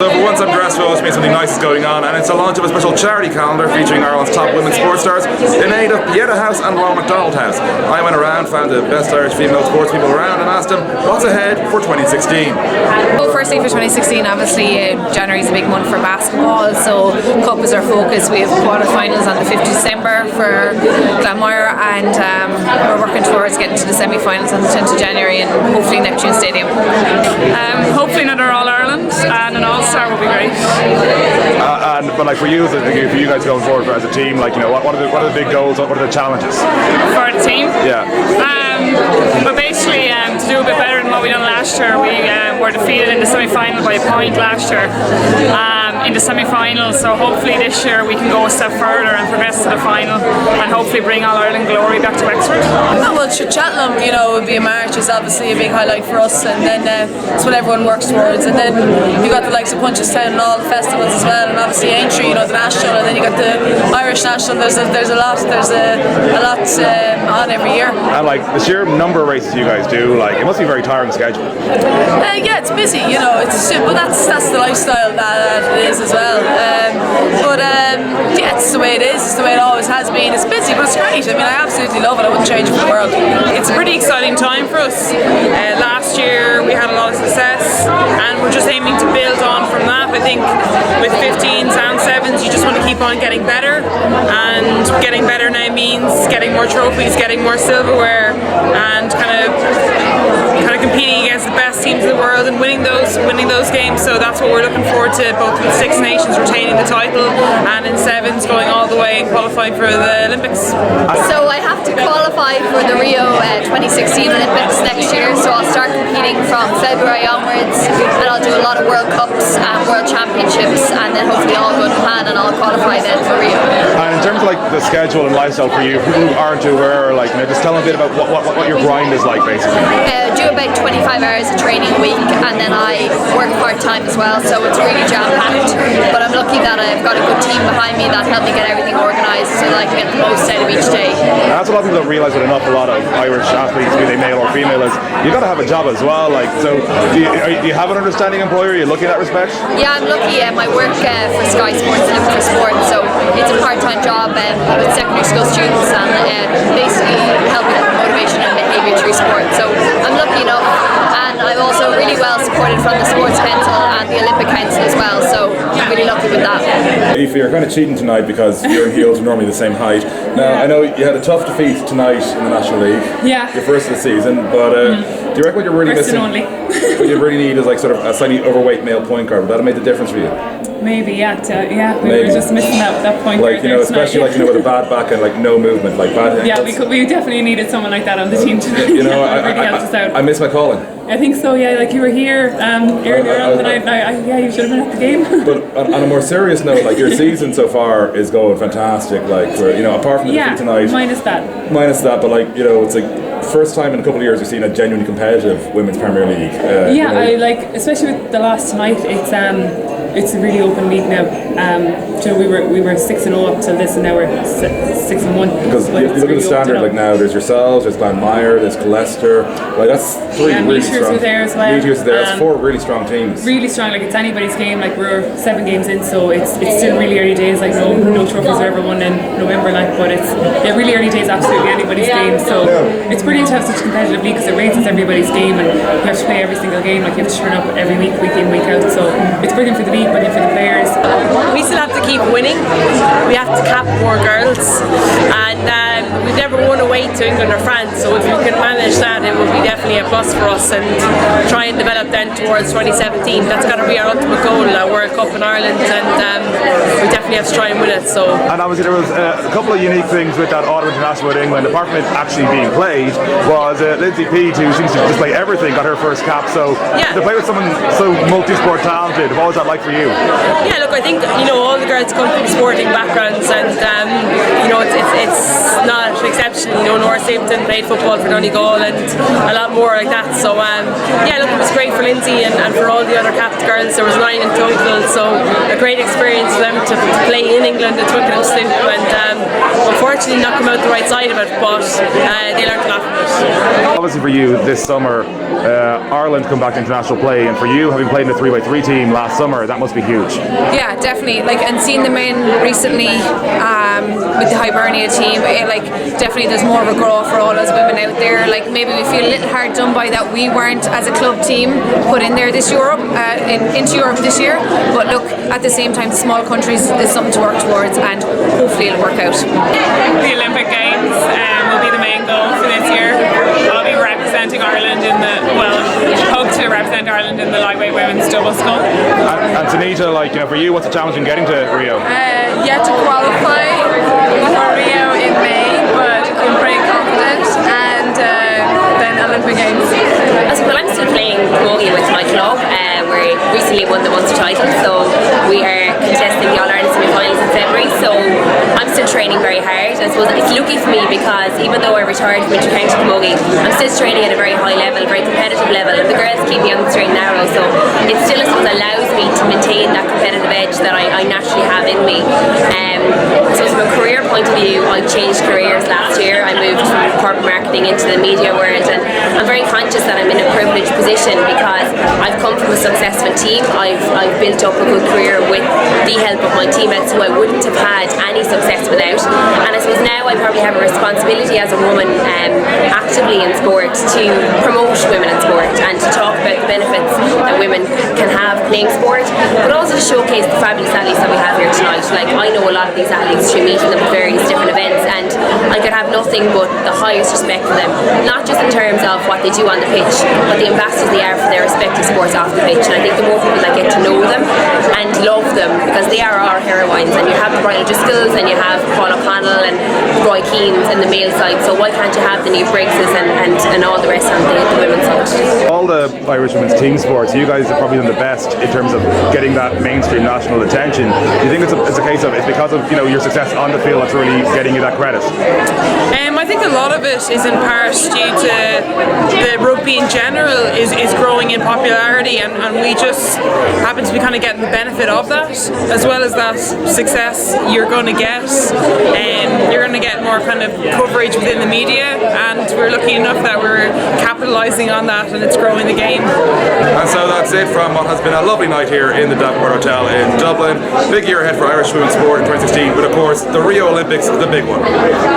So for once I'm dressed well, which means something nice is going on, and it's a launch of a special charity calendar featuring Ireland's top women's sports stars in aid of Pieta House and Ronald McDonald House. I went around, found the best Irish female sports people around and asked them what's ahead for 2016. Well, firstly for 2016, obviously January is a big month for basketball, so Cup is our focus. We have quarter-finals on the 5th of December for Glanmire, and we're working towards getting to the semi-finals on the 10th of January and hopefully Neptune Stadium. Hopefully another All-Ireland and an All-Star will be great. But like for you guys going forward as a team, like what are the big goals? What are the challenges For the team? Yeah. But basically to do a bit better than what we done last year. We were defeated in the semi-final by a point last year in the semi-final, so hopefully this year we can go a step further and progress to the final and hopefully bring All-Ireland glory back to Wexford. Well, Chatlam, would be a march is obviously a big highlight for us, and then it's what everyone works towards, and then you got the likes of Punchestown and all the festivals as well, and obviously Aintree, the national, and then you got the Irish national. There's a lot on every year. And like the sheer number of races you guys do, like it must be a very tiring schedule. Yeah, it's busy, but that's the lifestyle that it is as well. Yeah, it's the way it is. It's the way it always has been. It's busy, but it's great. I mean, I absolutely love it. I wouldn't change it for the world. It's a pretty exciting time for us. Last year we had a lot of success and we're just aiming to build on from that. I think with 15s and 7s you just want to keep on getting better, and getting better now means getting more trophies, getting more silverware, and kind of competing against the best teams in the world and winning those games. So that's what we're looking forward to, both with Six Nations retaining the title and in 7s going all the way and qualifying for the Olympics. So I have to qualify for the Rio 2016 Olympics next year, so I'll start competing from February onwards, and I'll do a lot of World Cups and World Championships, and then hopefully all go to plan and I'll qualify then for Rio. And in terms of like the schedule and lifestyle for you, people who aren't aware, just tell them a bit about what your grind is like basically. Do about 25 hours of training a week, and then I work part-time as well, so it's really jam-packed. But I'm lucky that I've got a good team behind me that help me get everything organised so that I can get the most out of each day. And that's what a lot of people don't realise with an awful lot of Irish athletes, be they male or female, is you've got to have a job as well. Like, so do you have an understanding employer? Are you lucky in that respect? Yeah, I'm lucky. I work for Sky Sports and for Sport, so it's a part-time job with secondary school students, and basically helping with motivation and behaviour through sport. So I'm lucky enough, and I'm also really well supported from the Sports Council and the Olympic Council as well, so I'm really lucky with that. Aoife, you're kind of cheating tonight because your and heels are normally the same height. Now, I know you had a tough defeat tonight in the National League, your first of the season, but do you reckon what you're really missing? What you really need is like sort of a slightly overweight male point guard. Would that have made the difference for you? Maybe, we were just missing that point. Like, especially like, with a bad back and like no movement, like bad ankles. Yeah, we definitely needed someone like that on the team tonight. Really helped us out. I miss my calling. I think so, like you were here earlier on the night. You should have been at the game. But on a more serious note, like your season so far is going fantastic. Like, apart from the defeat tonight, minus that, but like it's like first time in a couple of years we've seen a genuinely competitive women's Premier League. I like, especially with the last tonight. It's a really open league now. We were 6-0 up till this, and now we're 6-1. Because you look at the standard, like now there's yourselves, there's Glanmire, there's Leicester. Like that's three really strong. Were there as well. Meteors there. That's four really strong teams. Really strong. Like it's anybody's game. Like we're 7 games in, so it's still really early days. Like no trophies are ever won in November. Like, but it's really early days. Absolutely anybody's game. So it's brilliant to have such a competitive league because it raises everybody's game, and you have to play every single game. Like you have to turn up every week in, week out. So it's brilliant for the league, brilliant for the players. We still have to keep winning. We have to cap more girls, and we've never won away to England or France, so if we can manage that, it would be definitely a plus for us, and try and develop then towards 2017. That's got to be our ultimate goal, a World Cup in Ireland, and we definitely have to try and win it. So. And obviously there was a couple of unique things with that autumn international with England, apart from it actually being played, was Lindsay Peat, who seems to just play everything, got her first cap, so to play with someone so multi-sport talented, what was that like for you? Yeah, look, I think all the girls come from sporting backgrounds, and it's not exceptional. Nora Stapleton played football for Donegal and a lot more like that. So look, it was great for Lindsay and for all the other capped girls. There was 9 in total, so great experience for them to play in England at Twickenham Stoop, and unfortunately not come out the right side of it, but they learned a lot from it. Obviously for you this summer, Ireland come back to international play, and for you having played in the 3x3 team last summer, that must be huge. Yeah, definitely. And seeing them in recently with the Hibernia team, definitely there's more of a grow for all those women out there. Maybe we feel a little hard done by that we weren't as a club team put in there this Europe, into Europe this year. But look, at the same time, the small countries is something to work towards, and hopefully it'll work out. The Olympic Games will be the main goal for this year. I'll be representing Ireland hope to represent Ireland in the lightweight women's double scull. And Tanita, for you, what's the challenge in getting to Rio? Yet to qualify for Rio in May, but I'm pretty confident, and then Olympic Games. Well, I'm still playing camogie with my club. We recently won the Munster title, so we are contesting the All-Ireland semi-finals in February, so I'm still training very hard. I suppose it's lucky for me because even though I retired from Inter-County camogie, I'm still training at a very high level, very competitive level, and the girls keep me on the straight and narrow, so it still, I suppose, allows me to maintain that competitive edge that I naturally have in me. So from a career point of view, I changed careers last year. I moved from corporate marketing into the media world, and I'm very conscious that I'm in a privileged position because I've come from a successful team. I've built up a good career with the help of my teammates who I wouldn't have had any success without. And I suppose now I probably have a responsibility as a woman actively in sport to promote women in sport and to talk about the benefits that women can have playing sport, but also to showcase the fabulous athletes that we have here tonight. I know a lot of these athletes through meeting them at various different events, and I could have nothing but the highest respect for them, not just in terms of what they do on the pitch, but the ambassadors they are for their respective sports off the pitch. And I think the more people that get to know them and love them, because they are our heroines, and you have the Brian O'Driscolls and you have Paul O'Connell and Roy Keanes in the male side, so why can't you have the Niamh Briggses and all the rest on the women's side? All the Irish women's team sports, you guys have probably done the best in terms of getting that mainstream national attention. Do you think it's a case of it's because of your success on the field that's really getting you that credit? I think a lot of it is in part due to the rugby in general is growing in popularity, and we just happen to be kind of getting the benefit of that, as well as that success you're going to get. You're going to get more kind of coverage within the media, and we're lucky enough that we're capitalising on that, and it's growing the game. And so that's it from what has been a lovely night here in the Davenport Hotel in Dublin. Big year ahead for Irish women's sport in 2016, but of course the Rio Olympics is the big one.